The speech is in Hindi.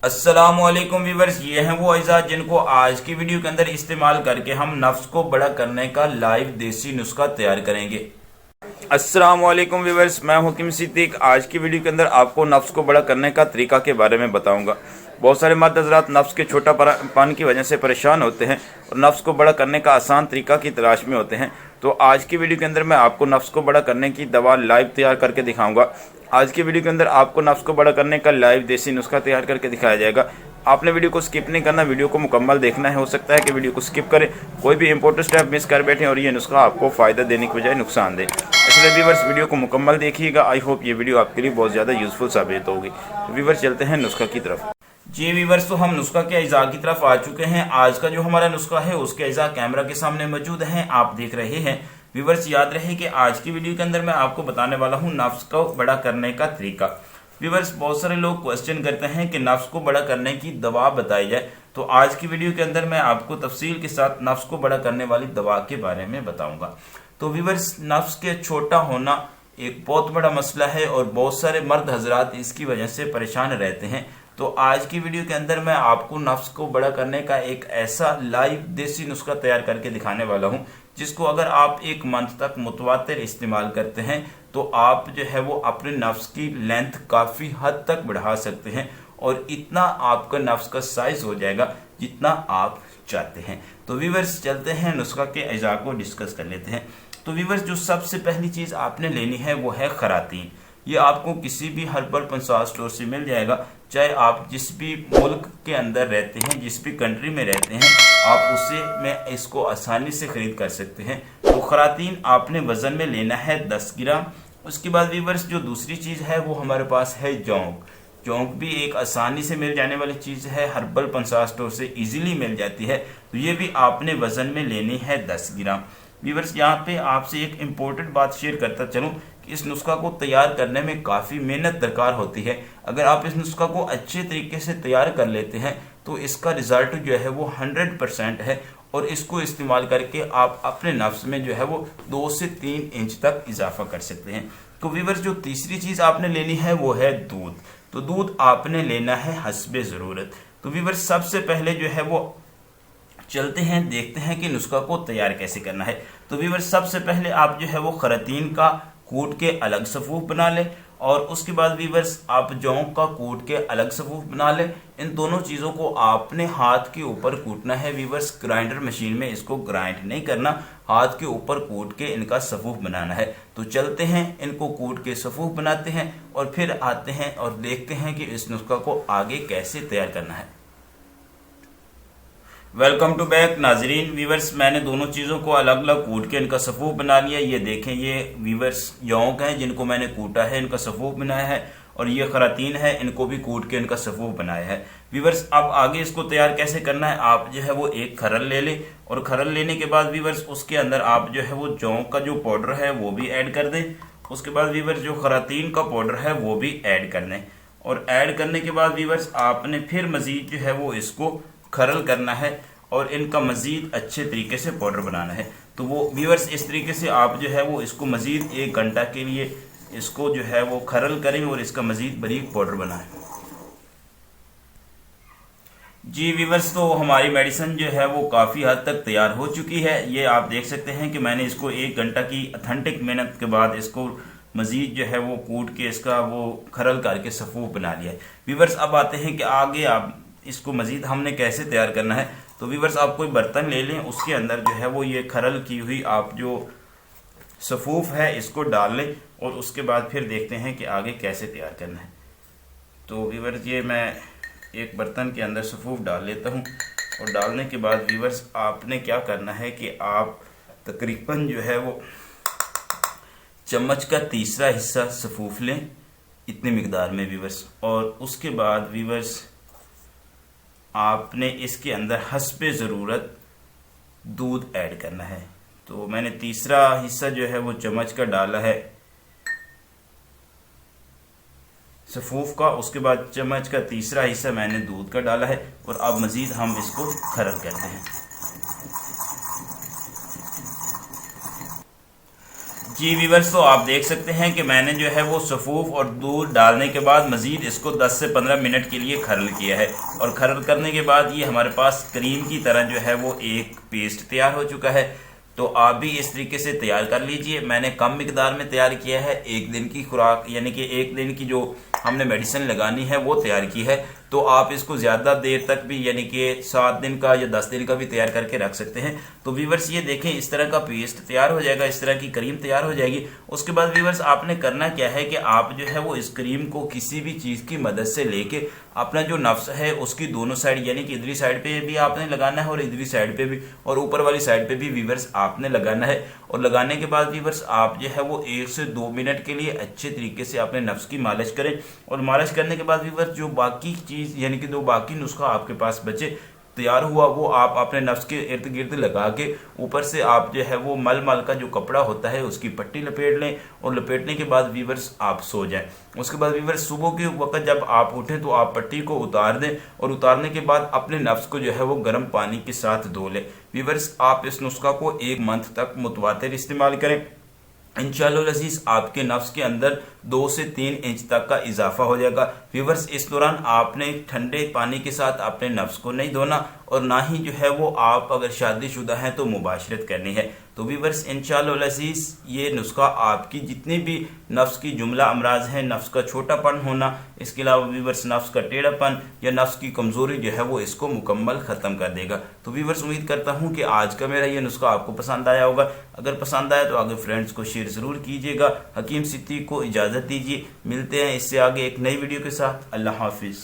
अस्सलामुअलैकुम व्यूवर्स, ये हैं वो अज़ा जिनको आज की वीडियो के अंदर इस्तेमाल करके हम नफ्स को बड़ा करने का लाइव देसी नुस्खा तैयार करेंगे। अस्सलामुअलैकुम व्यूवर्स, मैं हकीम सिद्दीक। आज की वीडियो के अंदर आपको नफ्स को बड़ा करने का तरीका के बारे में बताऊंगा। बहुत सारे मर्द हज़रात नफ्स के छोटा पान की वजह से परेशान होते हैं और नफ्स को बड़ा करने का आसान तरीका की तलाश में होते हैं। तो आज की वीडियो के अंदर मैं आपको नफ्स को बड़ा करने की दवा लाइव तैयार करके दिखाऊंगा। आज की वीडियो के अंदर आपको नफ्स को बड़ा करने का लाइव देसी नुस्खा तैयार करके दिखाया जाएगा। आपने वीडियो को स्किप नहीं करना, वीडियो को मुकम्मल देखना है। हो सकता है कि वीडियो को स्किप करें, कोई भी इंपॉर्टेंट स्टेप मिस कर बैठे और ये नुस्खा आपको फ़ायदा देने की बजाय नुकसान दे। इसलिए व्यूवर्स वीडियो को मुकम्मल देखिएगा। आई होप ये वीडियो आपके लिए बहुत ज़्यादा यूजफुल साबित होगी। व्यूवर्स चलते हैं नुस्खा की तरफ। जी व्यूवर्स, तो हम नुस्खा के अज़ा की तरफ आ चुके हैं। आज का जो हमारा नुस्खा है उसके अज़ा कैमरा के सामने मौजूद हैं, आप देख रहे हैं। व्यूवर्स याद रहे कि आज की वीडियो के अंदर मैं आपको बताने वाला हूं नफ्स को बड़ा करने का तरीका। व्यूवर्स बहुत सारे लोग क्वेश्चन करते हैं कि नफ्स को बड़ा करने की दवा बताई जाए, तो आज की वीडियो के अंदर मैं आपको तफसील के साथ नफ्स को बड़ा करने वाली दवा के बारे में बताऊंगा। तो व्यूवर्स नफ्स के छोटा होना एक बहुत बड़ा मसला है और बहुत सारे मर्द हजरात इसकी वजह से परेशान रहते हैं। तो आज की वीडियो के अंदर मैं आपको नफ्स को बड़ा करने का एक ऐसा लाइव देसी नुस्खा तैयार करके दिखाने वाला हूं जिसको अगर आप एक मंथ तक मुतवातिर इस्तेमाल करते हैं तो आप जो है वो अपने नफ्स की लेंथ काफी हद तक बढ़ा सकते हैं और इतना आपका नफ्स का साइज हो जाएगा जितना आप चाहते हैं। तो व्यूवर्स चलते हैं नुस्खा के अज़ा को डिस्कस कर लेते हैं। तो व्यूवर्स जो सबसे पहली चीज आपने लेनी है वो है खरातीन। ये आपको किसी भी हर्बल पंसार स्टोर से मिल जाएगा, चाहे आप जिस भी मुल्क के अंदर रहते हैं, जिस भी कंट्री में रहते हैं, आप उससे में इसको आसानी से खरीद कर सकते हैं। तो खरातीन आपने वजन में लेना है 10 ग्राम। उसके बाद व्यूवर्स जो दूसरी चीज है वो हमारे पास है जौंक। जौंक भी एक आसानी से मिल जाने वाली चीज है, हर्बल पंसार स्टोर से इजीली मिल जाती है। तो ये भी आपने वजन में लेनी है 10 ग्राम। व्यूवर्स यहाँ पे आपसे एक इम्पोर्टेंट बात शेयर करता चलूं कि इस नुस्खा को तैयार करने में काफ़ी मेहनत दरकार होती है। अगर आप इस नुस्खा को अच्छे तरीके से तैयार कर लेते हैं तो इसका रिजल्ट जो है वो 100% है और इसको इस्तेमाल करके आप अपने नफ्स में जो है वो 2 से 3 इंच तक इजाफा कर सकते हैं। तो व्यूवर्स जो तीसरी चीज़ आपने लेनी है वो है दूध। तो दूध आपने लेना है हस्बे ज़रूरत। तो व्यूवर्स सबसे पहले जो है वो चलते हैं देखते हैं कि नुस्खा को तैयार कैसे करना है। तो व्यूवर्स सबसे पहले आप जो है वो खरातीन का कूट के अलग सफूफ बना लें और उसके बाद व्यूवर्स आप जौंक का कूट के अलग सफूफ बना लें। इन दोनों चीज़ों को आपने हाथ के ऊपर कूटना है व्यूवर्स, ग्राइंडर मशीन में इसको ग्राइंड नहीं करना, हाथ के ऊपर कूट के इनका सफूफ बनाना है। तो चलते हैं इनको कूट के सफूफ बनाते हैं और फिर आते हैं और देखते हैं कि इस नुस्खा को आगे कैसे तैयार करना है। वेलकम टू बैक नाजरीन। व्यूवर्स मैंने दोनों चीज़ों को अलग अलग कूट के इनका सफूफ बना लिया। ये देखें, ये व्यूवर्स जौंक हैं जिनको मैंने कूटा है, इनका सफूफ बनाया है, और ये खरातीन है, इनको भी कूट के इनका सफूफ बनाया है। व्यूवर्स अब आगे इसको तैयार कैसे करना है, आप जो है वो एक खरल ले लें और खरल लेने के बाद व्यूवर्स उसके अंदर आप जो है वो जौंक का जो पाउडर है वो भी ऐड कर दें। उसके बाद व्यूवर्स जो खरातीन का पाउडर है वो भी ऐड कर दें और ऐड करने के बाद व्यूवर्स आपने फिर मजीद जो है वो इसको खरल करना है और इनका मजीद अच्छे तरीके से पाउडर बनाना है। तो वो व्यूवर्स इस तरीके से आप जो है वो इसको मजीद 1 घंटा के लिए इसको जो है वो खरल करें और इसका मजीद बारीक पाउडर बनाएं। जी व्यूवर्स तो हमारी मेडिसिन जो है वो काफ़ी हद तक तैयार हो चुकी है। ये आप देख सकते हैं कि मैंने इसको 1 घंटा की अथेंटिक मेहनत के बाद इसको मजीद जो है वो कूट के इसका वो खरल करके सफूफ बना लिया है। व्यूवर्स अब आते हैं कि आगे आप इसको मजीद हमने कैसे तैयार करना है। तो व्यूवर्स आप कोई बर्तन ले लें, उसके अंदर जो है वो ये खरल की हुई आप जो सफूफ है इसको डाल लें और उसके बाद फिर देखते हैं कि आगे कैसे तैयार करना है। तो व्यूवर्स ये मैं एक बर्तन के अंदर सफूफ डाल लेता हूँ और डालने के बाद व्यूवर्स आपने क्या करना है कि आप तकरीबन जो है वो चम्मच का तीसरा हिस्सा सफूफ लें, इतनी मिकदार में व्यूवर्स, और उसके बाद व्यूवर्स आपने इसके अंदर हस्बे ज़रूरत दूध ऐड करना है। तो मैंने तीसरा हिस्सा जो है वो चम्मच का डाला है सफूफ का, उसके बाद चम्मच का तीसरा हिस्सा मैंने दूध का डाला है और अब मज़ीद हम इसको खरल करते हैं। जी वीवर्स, तो आप देख सकते हैं कि मैंने जो है वो सफ़ूफ और दूध डालने के बाद मज़ीद इसको 10 से 15 मिनट के लिए खरल किया है। और खरल करने के बाद ये हमारे पास क्रीम की तरह जो है वो एक पेस्ट तैयार हो चुका है। तो आप भी इस तरीके से तैयार कर लीजिए। मैंने कम मिकदार में तैयार किया है, एक दिन की खुराक यानी कि एक दिन की जो हमने मेडिसिन लगानी है वो तैयार की है। तो आप इसको ज़्यादा देर तक भी यानी कि 7 दिन का या 10 दिन का भी तैयार करके रख सकते हैं। तो व्यूअर्स ये देखें, इस तरह का पेस्ट तैयार हो जाएगा, इस तरह की क्रीम तैयार हो जाएगी। उसके बाद व्यूअर्स आपने करना क्या है कि आप जो है वो इस क्रीम को किसी भी चीज़ की मदद से लेके अपना जो नफ्स है उसकी दोनों साइड यानी कि इधरी साइड पे भी आपने लगाना है और इधरी साइड पे भी और ऊपर वाली साइड पे भी व्यूअर्स आपने लगाना है। और लगाने के बाद व्यूअर्स आप जो है वो 1 से 2 मिनट के लिए अच्छे तरीके से अपने नफ्स की मालिश करें। और मालिश करने के बाद व्यूअर्स जो बाकी चीज़ यानी कि जो बाकी नुस्खा आपके पास बचे तैयार हुआ वो आप अपने नफ्स के इर्द गिर्द लगा के ऊपर से आप जो है वो मल का जो कपड़ा होता है उसकी पट्टी लपेट लें। और लपेटने के बाद वीवर्स आप सो जाएं। उसके बाद वीवर्स सुबह के वक्त जब आप उठें तो आप पट्टी को उतार दें और उतारने के बाद अपने नफ्स को जो है वो गर्म पानी के साथ धो लें। वीवर्स आप इस नुस्खा को 1 मंथ तक मुतवातिर इस्तेमाल करें। इंशाअल्लाह अज़ीज़ आपके नफ्स के अंदर 2 से 3 इंच तक का इजाफा हो जाएगा। व्यूअर्स इस दौरान आपने ठंडे पानी के साथ अपने नफ्स को नहीं धोना और ना ही जो है वो आप अगर शादीशुदा हैं तो मुबाशरत करनी है। तो व्यूअर्स इंशाअल्लाह अज़ीज़ ये नुस्खा आपकी जितनी भी नफ्स की जुमला अमराज हैं, नफ्स का छोटापन होना, इसके अलावा व्यूअर्स नफ्स का टेढ़ापन या नफ्स की कमजोरी जो है वो इसको मुकम्मल खत्म कर देगा। तो व्यूअर्स उम्मीद करता हूँ कि आज का मेरा ये नुस्खा आपको पसंद आया होगा। अगर पसंद आया तो आगे फ्रेंड्स को शेयर जरूर कीजिएगा। हकीम सिद्दीक को इजाजत दीजिए, मिलते हैं इससे आगे एक नई वीडियो के साथ। अल्लाह हाफिज।